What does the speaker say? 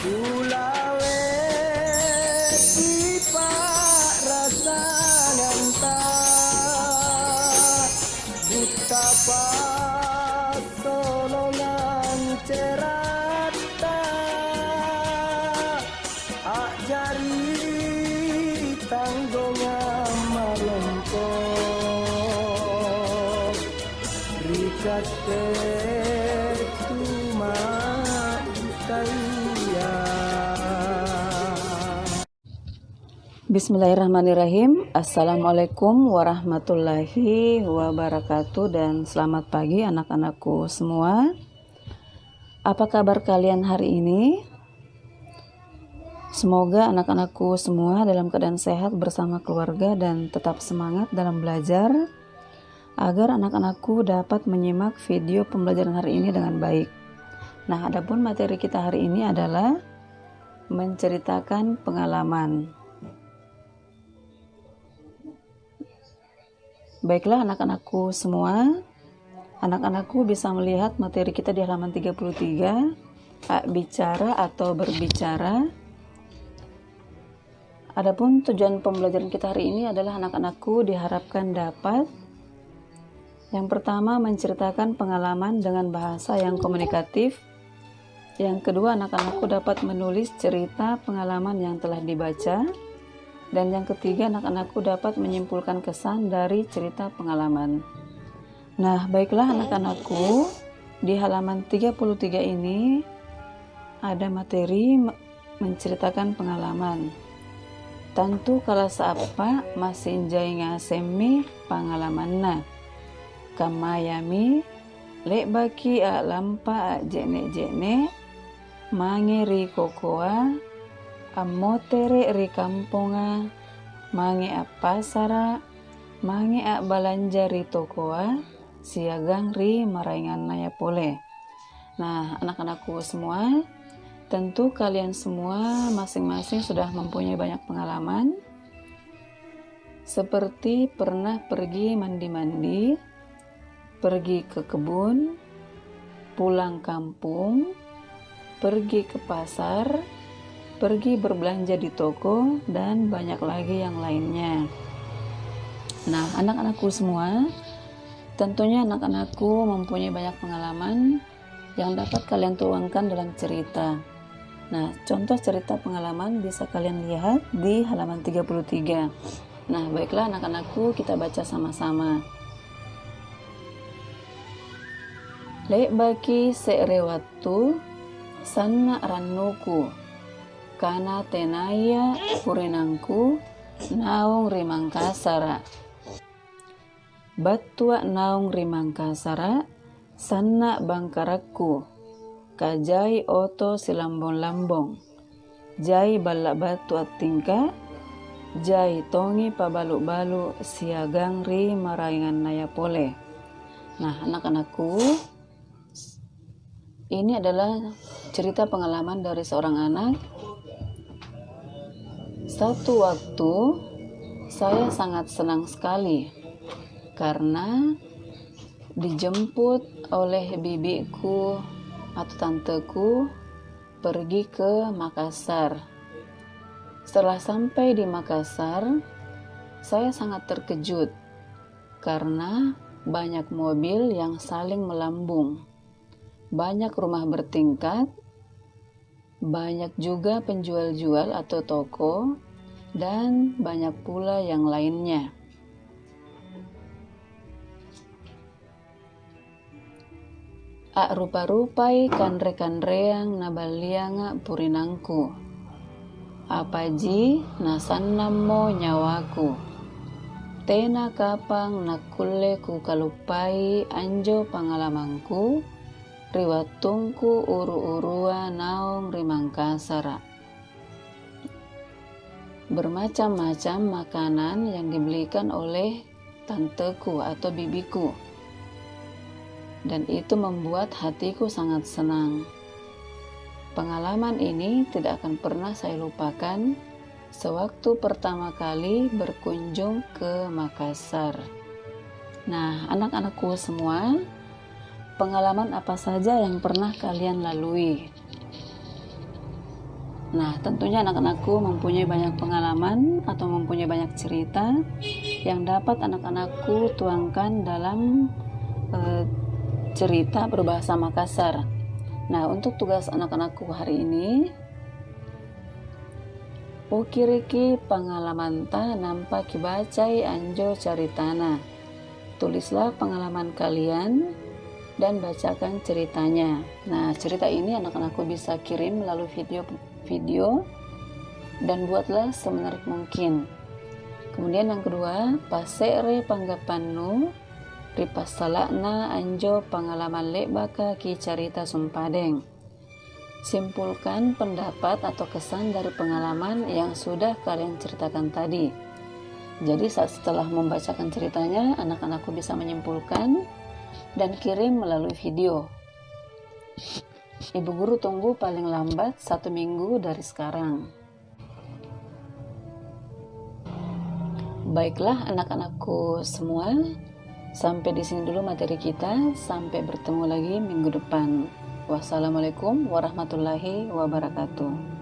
Sulawesi pak rasa nyanta buta pak solongan cerata ajari tanggonga malengkong rikat ketuma kaya. Bismillahirrahmanirrahim. Assalamualaikum warahmatullahi wabarakatuh. Dan selamat pagi anak-anakku semua. Apa kabar kalian hari ini? Semoga anak-anakku semua dalam keadaan sehat bersama keluarga dan tetap semangat dalam belajar, agar anak-anakku dapat menyimak video pembelajaran hari ini dengan baik. Nah, adapun materi kita hari ini adalah menceritakan pengalaman. Baiklah anak-anakku semua, anak-anakku bisa melihat materi kita di halaman 33, bicara atau berbicara. Adapun tujuan pembelajaran kita hari ini adalah anak-anakku diharapkan dapat yang pertama menceritakan pengalaman dengan bahasa yang komunikatif. Yang kedua, anak-anakku dapat menulis cerita pengalaman yang telah dibaca. Dan yang ketiga, anak-anakku dapat menyimpulkan kesan dari cerita pengalaman. Nah, baiklah anak-anakku, di halaman 33 ini ada materi menceritakan pengalaman. Tentu kala saapa masin jai ngasemi pengalamanna. Kamayami lek baki a lampa a jene-jene mangeri kokoa amotere ri kamponga mange a pasara mange a balanja ri tokoa siagang ri maraingan naya pole. Nah, anak-anakku semua, tentu kalian semua masing-masing sudah mempunyai banyak pengalaman, seperti pernah pergi mandi-mandi, pergi ke kebun, pulang kampung, pergi ke pasar, pergi berbelanja di toko, dan banyak lagi yang lainnya. Nah, anak-anakku semua, tentunya anak-anakku mempunyai banyak pengalaman yang dapat kalian tuangkan dalam cerita. Nah, contoh cerita pengalaman bisa kalian lihat di halaman 33. Nah, baiklah anak-anakku, kita baca sama-sama. Lek baki se'rewatu sanna rannuku kana tenaya purinangku naung rimangkasara batua naung rimangkasara sanna bangkarakku kajai oto silambong-lambong jai balak batu atingka jai tongi pabalu-balu siagang ri maraingan naya pole. Nah, anak-anakku, ini adalah cerita pengalaman dari seorang anak. Satu waktu saya sangat senang sekali karena dijemput oleh bibiku atau tanteku pergi ke Makassar. Setelah sampai di Makassar, saya sangat terkejut karena banyak mobil yang saling melambung, banyak rumah bertingkat, banyak juga penjual-jual atau toko, dan banyak pula yang lainnya. Rupa-rupai kanre-kanreang nabalianga purinangku. Apaji nasannammo nyawaku. Tena kapang nakulle ku kalupai anjo pengalamanku. Riwatungku uru-urua naung rimangkasara. Bermacam-macam makanan yang dibelikan oleh tanteku atau bibiku, dan itu membuat hatiku sangat senang. Pengalaman ini tidak akan pernah saya lupakan sewaktu pertama kali berkunjung ke Makassar. Nah, anak-anakku semua, pengalaman apa saja yang pernah kalian lalui? Nah, tentunya anak-anakku mempunyai banyak pengalaman atau mempunyai banyak cerita yang dapat anak-anakku tuangkan dalam cerita berbahasa Makassar. Nah, untuk tugas anak-anakku hari ini, ukiriki pengalaman ta nampak kibacai anjo caritana. Tulislah pengalaman kalian dan bacakan ceritanya. Nah, cerita ini anak-anakku bisa kirim melalui video dan buatlah semenarik mungkin. Kemudian yang kedua, pasere panggapannu ripastalakna anjo pengalaman lebaka ki carita sumpadeng. Simpulkan pendapat atau kesan dari pengalaman yang sudah kalian ceritakan tadi. Jadi setelah membacakan ceritanya, anak-anakku bisa menyimpulkan dan kirim melalui video. Ibu guru tunggu paling lambat 1 minggu dari sekarang. Baiklah anak-anakku semua, sampai di sini dulu materi kita. Sampai bertemu lagi minggu depan. Wassalamualaikum warahmatullahi wabarakatuh.